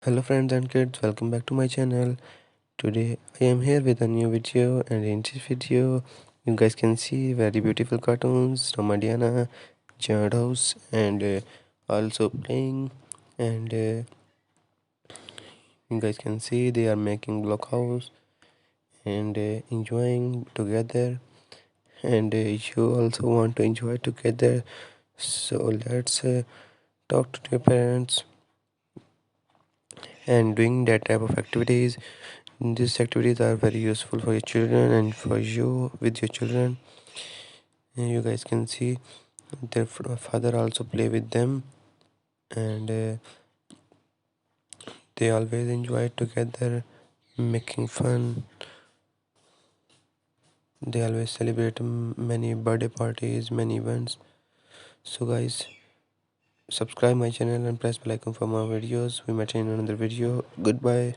Hello friends and kids, welcome back to my channel. Today I am here with a new video, and in this video you guys can see very beautiful cartoons, Roma, Diana, giant house, and also playing, and you guys can see they are making block house and enjoying together, and you also want to enjoy together. So let's talk to your parents and doing that type of activities. These activities are very useful for your children and for you with your children. And you guys can see their father also play with them, and they always enjoy together, making fun. They always celebrate many birthday parties, many events. So guys, subscribe my channel and press bell icon for more videos. We meet in another video. Goodbye.